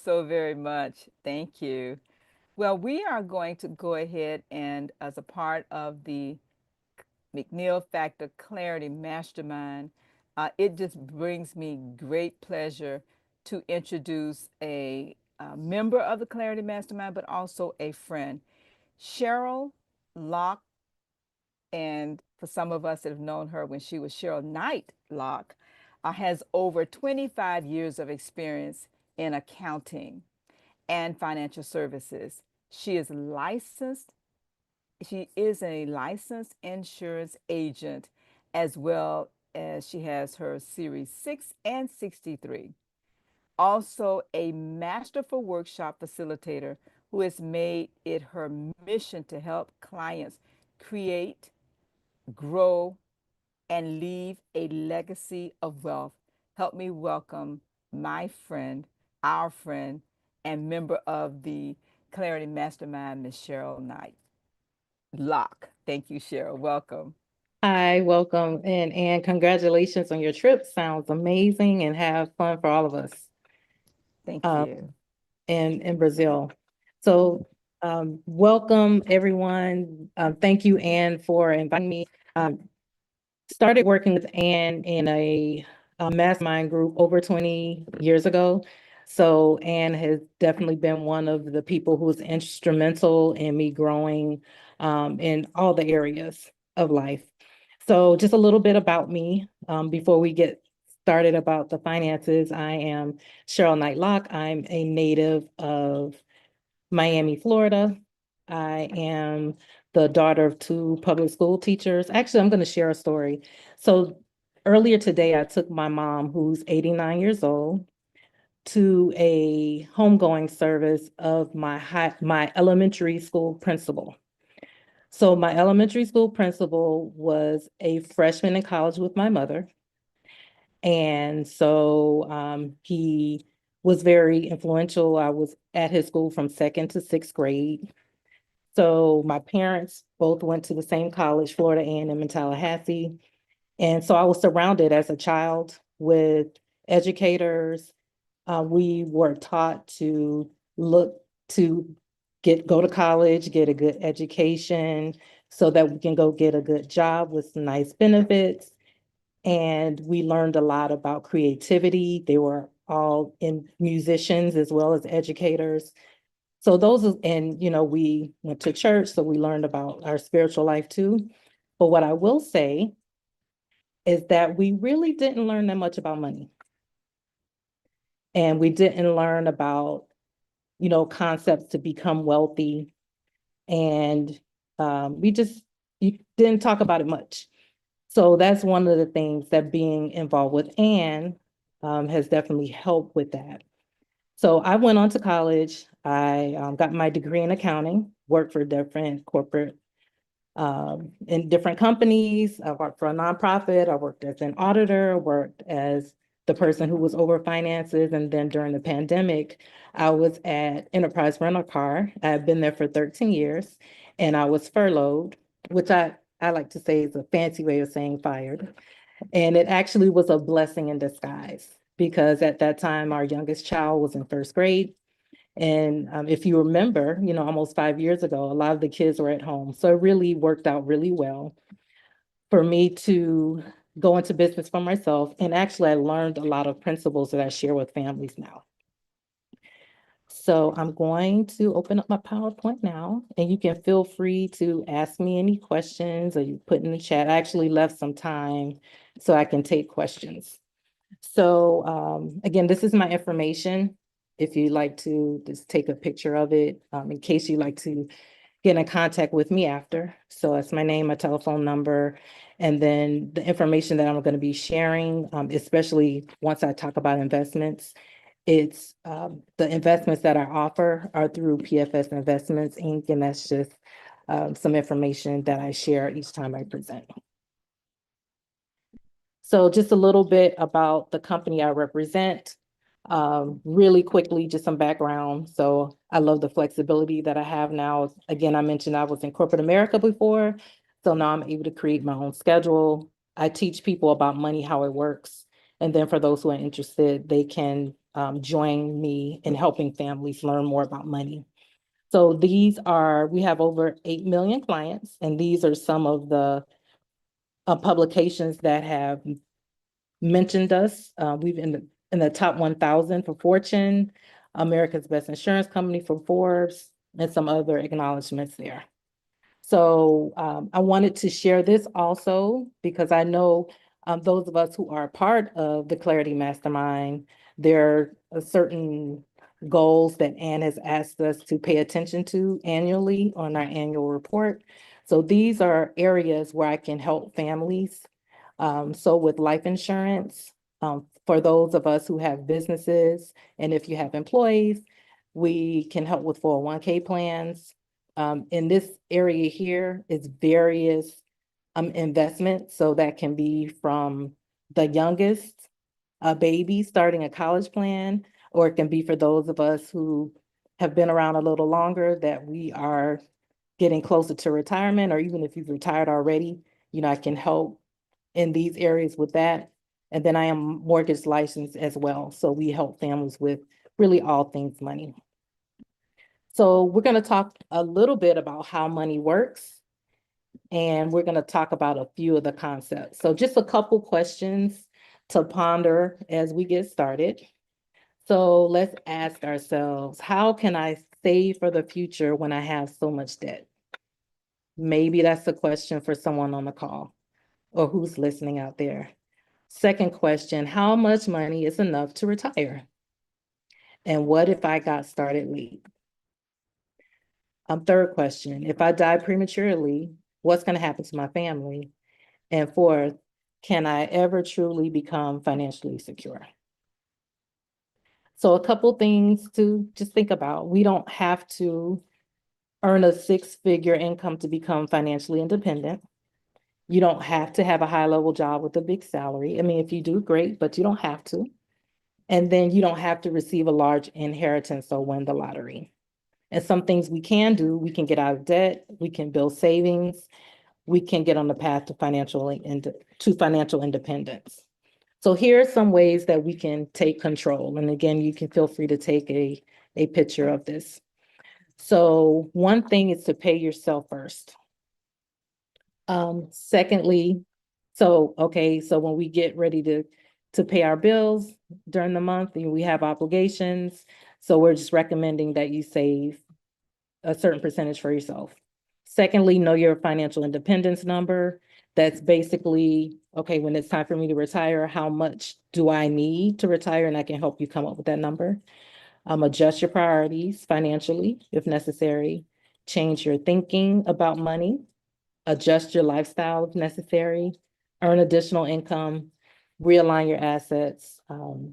so very much. Thank you. Well, we are going to go ahead and, as a part of the McNeill Factor Clarity Mastermind, it just brings me great pleasure to introduce a member of the Clarity Mastermind, but also a friend. Cheryl Locke, and for some of us that have known her when she was Cheryl Knight Locke, has over 25 years of experience in accounting and financial services. She is licensed she is a licensed insurance agent, as well as she has her Series 6 and 63. Also, a masterful workshop facilitator who has made it her mission to help clients create, grow, and leave a legacy of wealth. Help me welcome my friend, our friend, and member of the Clarity Mastermind, Miss Cheryl Knight. Locke. Thank you, Cheryl. Welcome. Hi, welcome, and congratulations on your trip. Sounds amazing, and have fun for all of us Thank um, you. in Brazil. So, welcome everyone. Thank you, Anne, for inviting me. Started working with Anne in a mastermind group over 20 years ago. So Anne has definitely been one of the people who's instrumental in me growing in all the areas of life. So just a little bit about me before we get started about the finances. I am Cheryl Knightlock. I'm a native of Miami, Florida. I am the daughter of two public school teachers. Actually, I'm going to share a story. So earlier today, I took my mom, who's 89 years old, to a homegoing service of my elementary school principal. So my elementary school principal was a freshman in college with my mother. And so he was very influential. I was at his school from second to sixth grade. So my parents both went to the same college, Florida A&M in Tallahassee. And so I was surrounded as a child with educators. We were taught to look to go to college, get a good education so that we can go get a good job with some nice benefits. And we learned a lot about creativity. They were all in musicians as well as educators. So and we went to church, so we learned about our spiritual life too. But what I will say is that we really didn't learn that much about money. And we didn't learn about, concepts to become wealthy. And we just you didn't talk about it much. So that's one of the things that being involved with Anne has definitely helped with that. So I went on to college. I got my degree in accounting, worked for different corporate in different companies. I worked for a nonprofit. I worked as an auditor, worked as the person who was over finances. And then during the pandemic, I was at Enterprise Rental Car. I've been there for 13 years and I was furloughed, which I like to say is a fancy way of saying fired. And it actually was a blessing in disguise because at that time, our youngest child was in first grade. And if you remember, almost 5 years ago, a lot of the kids were at home. So it really worked out really well for me to go into business for myself. And actually, I learned a lot of principles that I share with families now. So I'm going to open up my PowerPoint now, and you can feel free to ask me any questions or you put in the chat. I actually left some time so I can take questions. So again, this is my information. If you'd like to just take a picture of it, in case you'd like to get in contact with me after. So it's my name, my telephone number, and then the information that I'm going to be sharing, especially once I talk about investments. It's the investments that I offer are through PFS Investments, Inc., and that's just some information that I share each time I present. So just a little bit about the company I represent. Really quickly, just some background. So I love the flexibility that I have now. Again, I mentioned I was in corporate America before, so now I'm able to create my own schedule. I teach people about money, how it works. And then for those who are interested, they can join me in helping families learn more about money. So we have over 8 million clients, and these are some of the publications that have mentioned us. We've in the top 1,000 for Fortune, America's Best Insurance Company for Forbes, and some other acknowledgments there. So I wanted to share this also because I know those of us who are part of the Clarity Mastermind, there are certain goals that Anne has asked us to pay attention to annually on our annual report. So these are areas where I can help families. So with life insurance, for those of us who have businesses, and if you have employees, we can help with 401k plans. In this area here is various investments. So that can be from the youngest, a baby starting a college plan, or it can be for those of us who have been around a little longer that we are getting closer to retirement, or even if you've retired already, I can help in these areas with that. And then I am mortgage licensed as well. So we help families with really all things money. So we're going to talk a little bit about how money works, and we're going to talk about a few of the concepts. So just a couple questions to ponder as we get started. So let's ask ourselves, how can I save for the future when I have so much debt? Maybe that's a question for someone on the call or who's listening out there. Second question, how much money is enough to retire? And what if I got started late? Third question, if I die prematurely, what's going to happen to my family? And fourth, can I ever truly become financially secure? So a couple things to just think about. We don't have to earn a six-figure income to become financially independent. You don't have to have a high-level job with a big salary. I mean, if you do, great, but you don't have to. And then you don't have to receive a large inheritance or win the lottery. And some things we can do, we can get out of debt, we can build savings, we can get on the path to financial independence. So here are some ways that we can take control. And again, you can feel free to take a picture of this. So one thing is to pay yourself first. Secondly, so when we get ready to pay our bills during the month, and we have obligations, so we're just recommending that you save a certain percentage for yourself. Secondly, know your financial independence number. That's basically, okay, when it's time for me to retire, how much do I need to retire? And I can help you come up with that number. Adjust your priorities financially if necessary. Change your thinking about money. Adjust your lifestyle if necessary. Earn additional income. Realign your assets.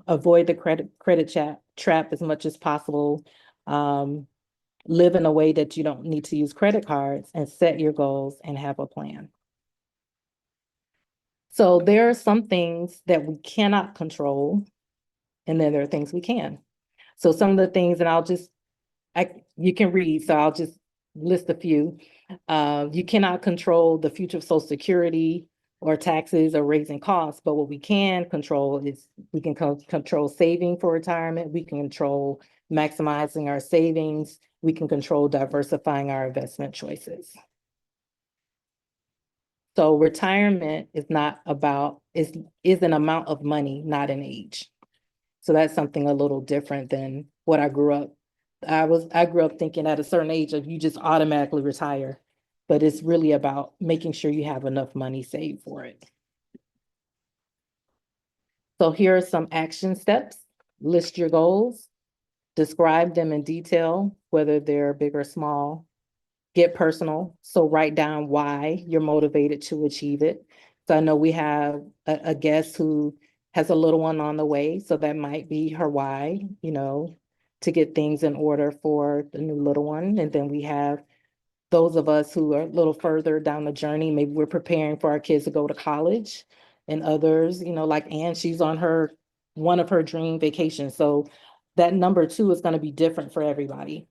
Avoid the credit trap as much as possible. Live in a way that you don't need to use credit cards, and set your goals and have a plan. So there are some things that we cannot control, and then there are things we can. So some of the things, and you can read, so I'll just list a few. You cannot control the future of Social Security or taxes or raising costs, but what we can control is we can control saving for retirement. We can control maximizing our savings. We can control diversifying our investment choices. So retirement is not about, is an amount of money, not an age. So that's something a little different than what I grew up. I grew up thinking at a certain age of you just automatically retire, but it's really about making sure you have enough money saved for it. So here are some action steps. List your goals, describe them in detail, whether they're big or small. Get personal. So write down why you're motivated to achieve it. So I know we have a guest who has a little one on the way. So that might be her why, to get things in order for the new little one. And then we have those of us who are a little further down the journey. Maybe we're preparing for our kids to go to college, and others, like Anne, she's on one of her dream vacations. So that number two is going to be different for everybody.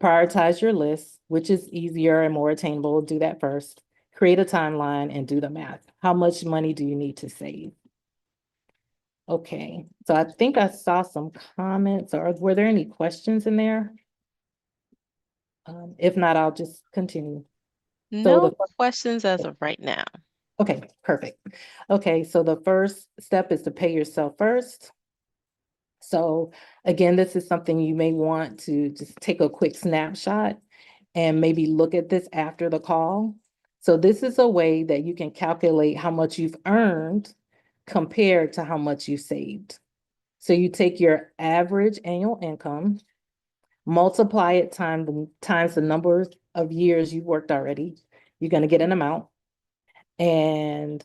Prioritize your list, which is easier and more attainable. Do that first. Create a timeline and do the math. How much money do you need to save? Okay, so I think I saw some comments, or were there any questions in there? If not, I'll just continue. So the No questions as of right now. Okay, perfect. Okay, so the first step is to pay yourself first. So again, this is something you may want to just take a quick snapshot and maybe look at this after the call. So this is a way that you can calculate how much you've earned compared to how much you saved. So you take your average annual income, multiply it times the number of years you've worked already. You're going to get an amount. And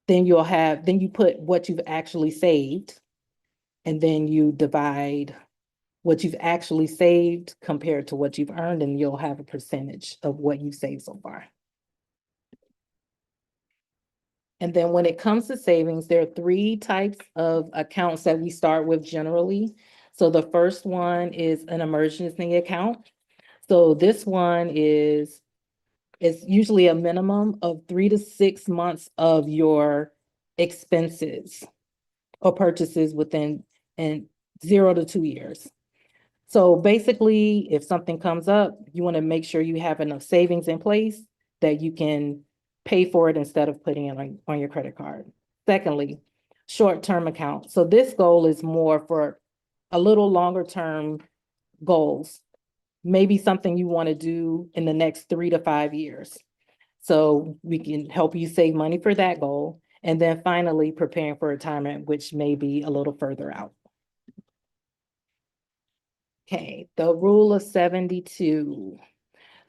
then then you put what you've actually saved, and then you divide what you've actually saved compared to what you've earned, and you'll have a percentage of what you've saved so far. And then when it comes to savings, there are three types of accounts that we start with generally. So the first one is an emergency account. So this one is it's usually a minimum of 3 to 6 months of your expenses or purchases within and 0 to 2 years. So basically, if something comes up, you want to make sure you have enough savings in place that you can pay for it instead of putting it on your credit card. Secondly, short-term account. So this goal is more for a little longer term goals, maybe something you want to do in the next 3 to 5 years. So we can help you save money for that goal. And then finally, preparing for retirement, which may be a little further out. Okay, the rule of 72.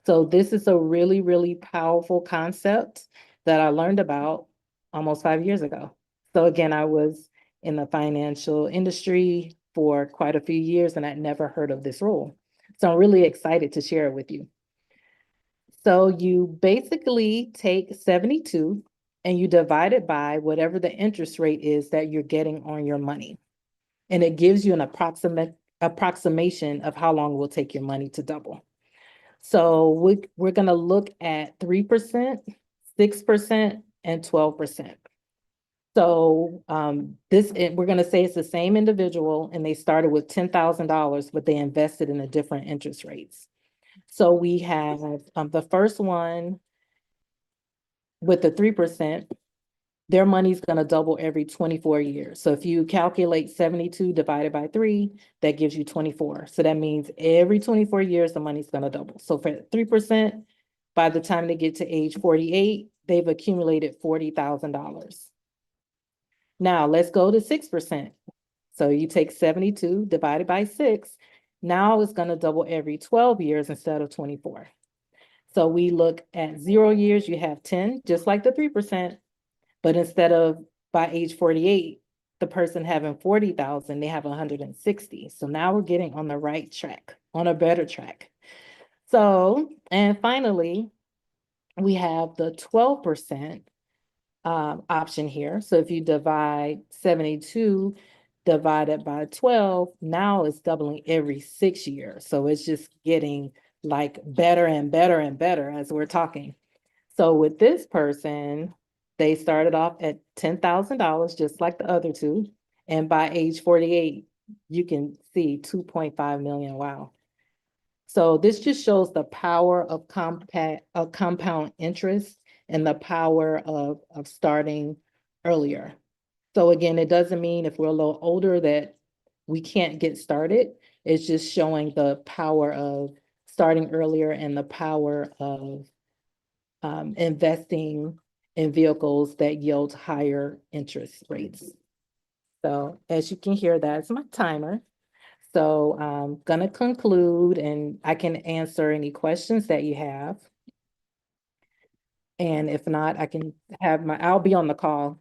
So this is a really, really powerful concept that I learned about almost 5 years ago. So again, I was in the financial industry for quite a few years and I'd never heard of this rule. So I'm really excited to share it with you. So you basically take 72 and you divide it by whatever the interest rate is that you're getting on your money. And it gives you an approximation of how long it will take your money to double. So we're going to look at 3%, 6%, and 12%. So we're going to say it's the same individual and they started with $10,000, but they invested in a different interest rates. So we have the first one with the 3%, their money's going to double every 24 years. So if you calculate 72 divided by 3, that gives you 24. So that means every 24 years, the money's going to double. So for 3%, by the time they get to age 48, they've accumulated $40,000. Now let's go to 6%. So you take 72 divided by 6. Now it's going to double every 12 years instead of 24. So we look at 0 years, you have 10, just like the 3%. But instead of by age 48, the person having 40,000, they have 160. So now we're getting on the right track, on a better track. So, and finally, we have the 12% option here. So if you divide 72 divided by 12, now it's doubling every 6 years. So it's just getting like better and better and better as we're talking. So with this person, they started off at $10,000, just like the other two. And by age 48, you can see 2.5 million. Wow. So this just shows the power of compound interest and the power of starting earlier. So again, it doesn't mean if we're a little older that we can't get started. It's just showing the power of starting earlier and the power of investing in vehicles that yield higher interest rates. So as you can hear, that's my timer. So I'm gonna conclude and I can answer any questions that you have. And if not, I can have I'll be on the call